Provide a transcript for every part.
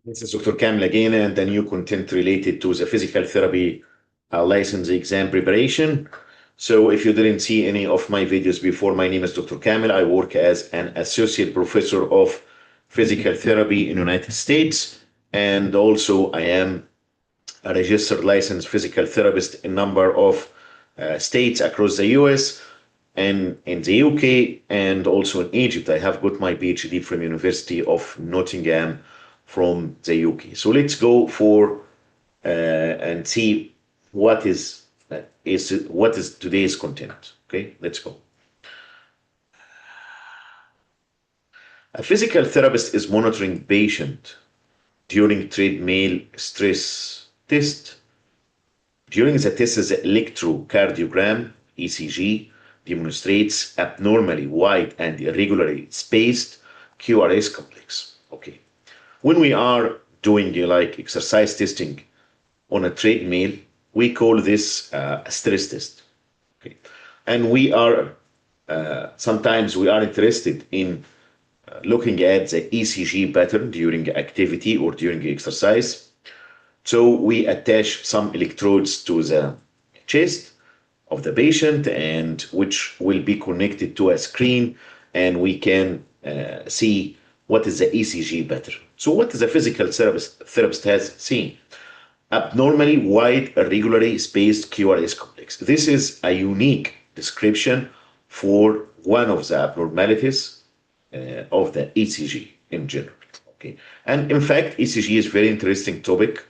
This is Dr. Kamel again, and the new content related to the physical therapy license exam preparation. So, if you didn't see any of my videos before, my name is Dr. Kamel. I work as an associate professor of physical therapy in the United States, and also I am a registered licensed physical therapist in a number of states across the US and in the UK and also in Egypt. I have got my PhD from University of Nottingham from the UK. So let's go for and see what is today's content. Okay, let's go. A physical therapist is monitoring patient during treadmill stress test. During the test, the electrocardiogram (ECG) demonstrates abnormally wide and irregularly spaced QRS complex. Okay, when we are doing like exercise testing on a treadmill, we call this a stress test. Okay, and we are sometimes we are interested in looking at the ECG pattern during activity or during exercise. So we attach some electrodes to the chest of the patient, and which will be connected to a screen, and we can see what is the ECG pattern. So what is a physical therapist has seen? Abnormally wide, irregularly spaced QRS complex. This is a unique description for one of the abnormalities of the ECG in general. Okay, and in fact, ECG is very interesting topic.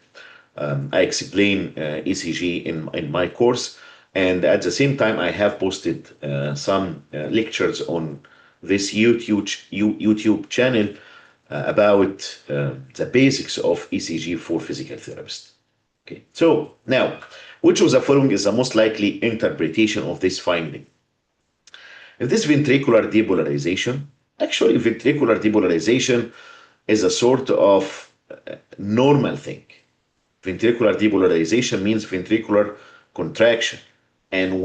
I explain ECG in my course, and at the same time, I have posted some lectures on this YouTube channel about the basics of ECG for physical therapists. Okay, so now, which of the following is the most likely interpretation of this finding? If this ventricular depolarization, actually, ventricular depolarization is a sort of normal thing. Ventricular depolarization means ventricular contraction, and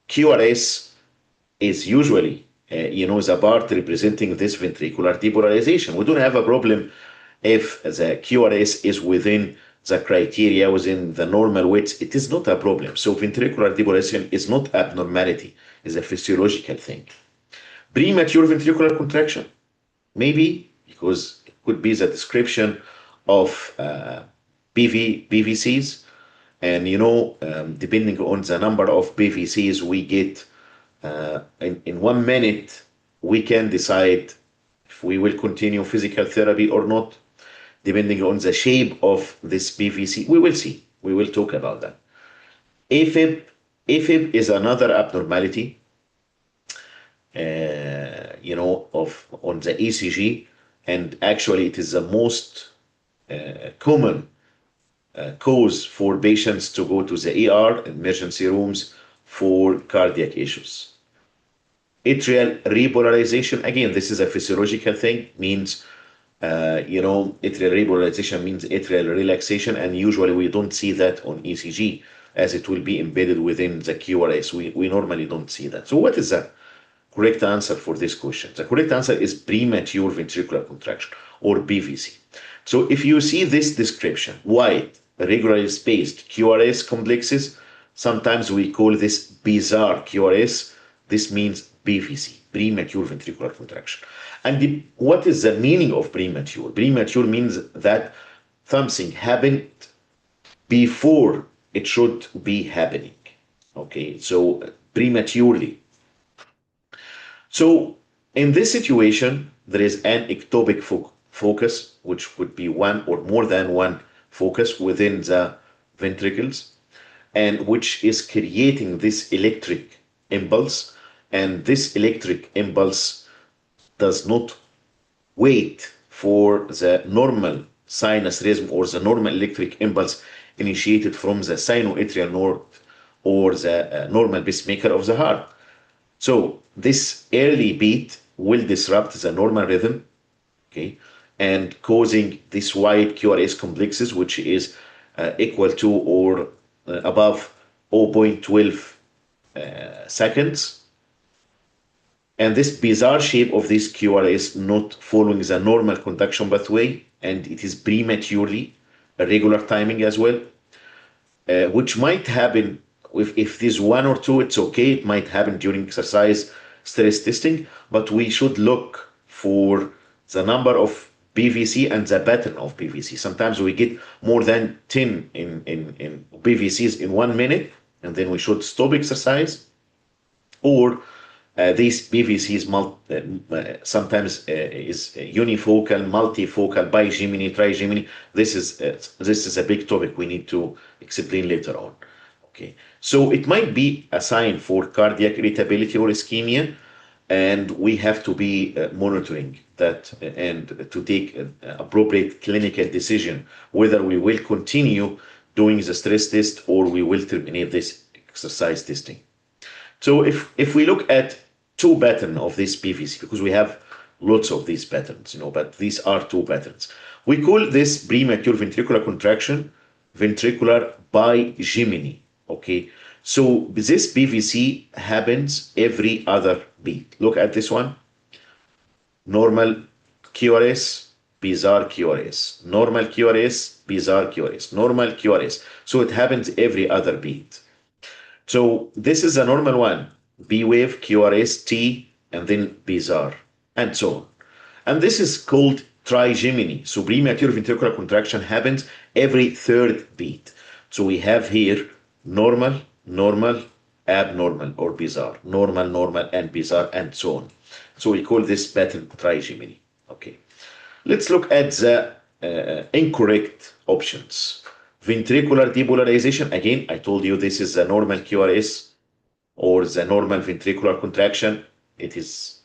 QRS is usually the part representing this ventricular depolarization. We don't have a problem if the QRS is within the criteria, within the normal weights. It is not a problem. So ventricular depolarization is not abnormality, it's a physiological thing. Premature ventricular contraction, maybe because it could be the description of PVCs, and depending on the number of PVCs we get in 1 minute, we can decide if we will continue physical therapy or not. Depending on the shape of this PVC, we will see. We will talk about that. AFib is another abnormality, on the ECG, and actually it is the most common cause for patients to go to the ER, emergency rooms, for cardiac issues. Atrial repolarization, again, this is a physiological thing, means, atrial repolarization means atrial relaxation, and usually we don't see that on ECG as it will be embedded within the QRS. We normally don't see that. So what is the correct answer for this question? The correct answer is premature ventricular contraction, or PVC. So if you see this description, wide, irregularly spaced QRS complexes, sometimes we call this bizarre QRS. This means PVC, premature ventricular contraction. And what is the meaning of premature? Premature means that something happened before it should be happening. Okay, so prematurely. So in this situation, there is an ectopic focus, which could be one or more than one focus within the ventricles, and which is creating this electric impulse. And this electric impulse does not wait for the normal sinus rhythm or the normal electric impulse initiated from the sinoatrial node or the normal pacemaker of the heart. So this early beat will disrupt the normal rhythm, okay, and causing this wide QRS complexes, which is equal to or above 0.12 seconds. And this bizarre shape of this QRS not following the normal conduction pathway, and it is prematurely irregular timing as well, which might happen if there's one or two, it's okay. It might happen during exercise stress testing, but we should look for the number of PVC and the pattern of PVC. Sometimes we get more than 10 in PVCs in 1 minute, and then we should stop exercise. Or these PVCs sometimes is unifocal, multifocal, bigeminy, trigeminy. This is a big topic we need to explain later on. Okay, so it might be a sign for cardiac irritability or ischemia, and we have to be monitoring that and to take an appropriate clinical decision whether we will continue doing the stress test or we will terminate this exercise testing. So if we look at two patterns of this PVC, because we have lots of these patterns, but these are two patterns. We call this premature ventricular contraction ventricular bigeminy. Okay, so this PVC happens every other beat. Look at this one. Normal QRS, bizarre QRS. Normal QRS, bizarre QRS. Normal QRS. So it happens every other beat. So this is a normal one. B wave, QRS, T, and then bizarre, and so on. And this is called trigeminy. So premature ventricular contraction happens every third beat. So we have here normal, normal, abnormal, or bizarre. Normal, normal, and bizarre, and so on. So we call this pattern trigeminy. Okay. Let's look at the incorrect options. Ventricular depolarization. Again, I told you this is the normal QRS or the normal ventricular contraction. It's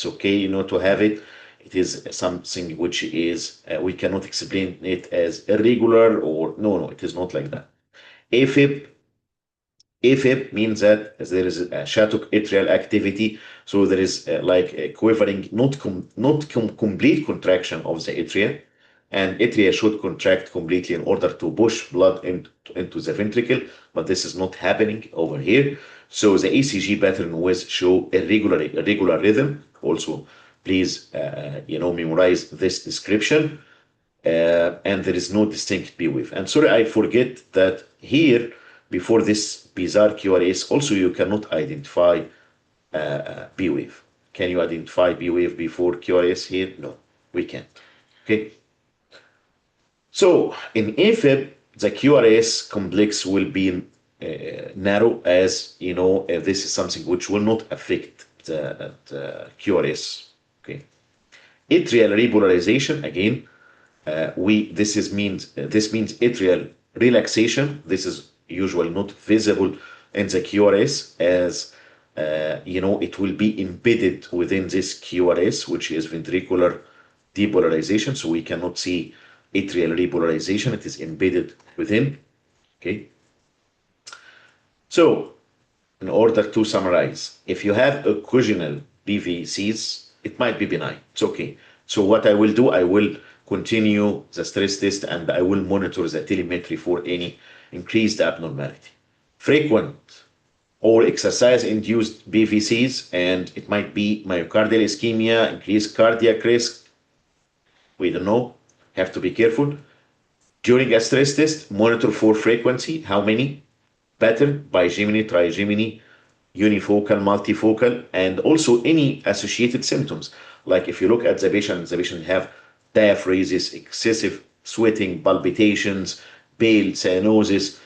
okay, to have it. It is something which is we cannot explain it as irregular or no, it is not like that. AFib means that there is a shattuck atrial activity, so there is like a quivering, not complete contraction of the atria, and atria should contract completely in order to push blood into the ventricle, but this is not happening over here. So the ECG pattern will show irregular rhythm. Also, please memorize this description. And there is no distinct B wave. And sorry, I forget that here, before this bizarre QRS, also you cannot identify B wave. Can you identify B wave before QRS here? No, we can't. Okay. So in AFib, the QRS complex will be narrow, as this is something which will not affect the QRS. Okay. Atrial repolarization, again, this means atrial relaxation. This is usually not visible in the QRS, as it will be embedded within this QRS, which is ventricular depolarization. So we cannot see atrial repolarization. It is embedded within. Okay. So in order to summarize, if you have occasional PVCs, it might be benign. It's okay. So what I will do, I will continue the stress test and I will monitor the telemetry for any increased abnormality. Frequent or exercise-induced PVCs, and it might be myocardial ischemia, increased cardiac risk. We don't know. Have to be careful. During a stress test, monitor for frequency. How many? Pattern, bigeminy, trigeminy, unifocal, multifocal, and also any associated symptoms. Like if you look at the patient have diaphoresis, excessive sweating, palpitations, pale cyanosis,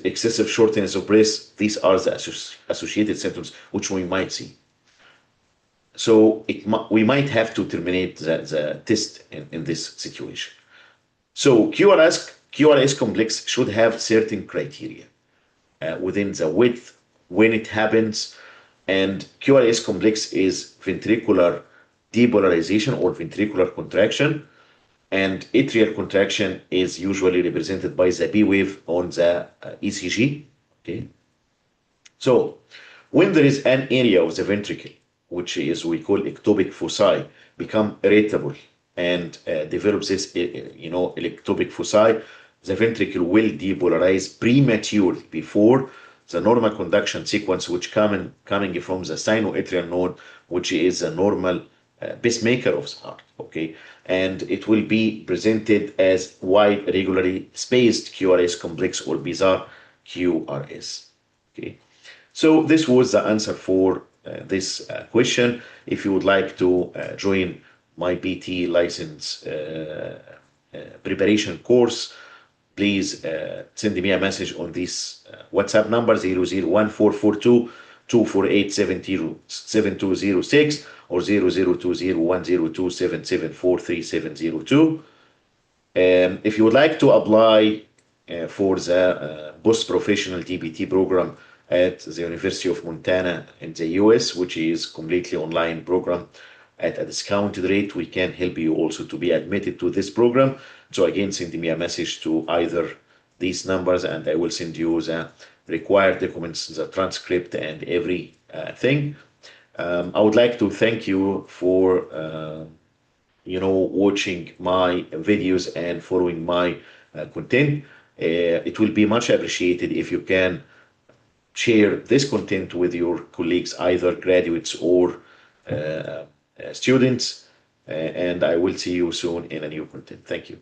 excessive shortness of breath. These are the associated symptoms which we might see. So we might have to terminate the test in this situation. So QRS complex should have certain criteria within the width, when it happens, and QRS complex is ventricular depolarization or ventricular contraction, and atrial contraction is usually represented by the B wave on the ECG. Okay. So when there is an area of the ventricle, which is we call ectopic foci, become irritable and develop this, ectopic foci, the ventricle will depolarize prematurely before the normal conduction sequence, which coming from the sinoatrial node, which is a normal pacemaker of the heart. Okay, and it will be presented as wide regularly spaced QRS complex or bizarre QRS. Okay, so this was the answer for this question. If you would like to join my PT license preparation course, please send me a message on this WhatsApp number 001442 248 7206 or 00201027743702. If you would like to apply for the post-professional TPT program at the University of Montana in the US, which is completely online program at a discounted rate, we can help you also to be admitted to this program. So again, send me a message to either these numbers and I will send you the required documents, the transcript and everything. I would like to thank you for watching my videos and following my content. It will be much appreciated if you can share this content with your colleagues, either graduates or students. And I will see you soon in a new content. Thank you.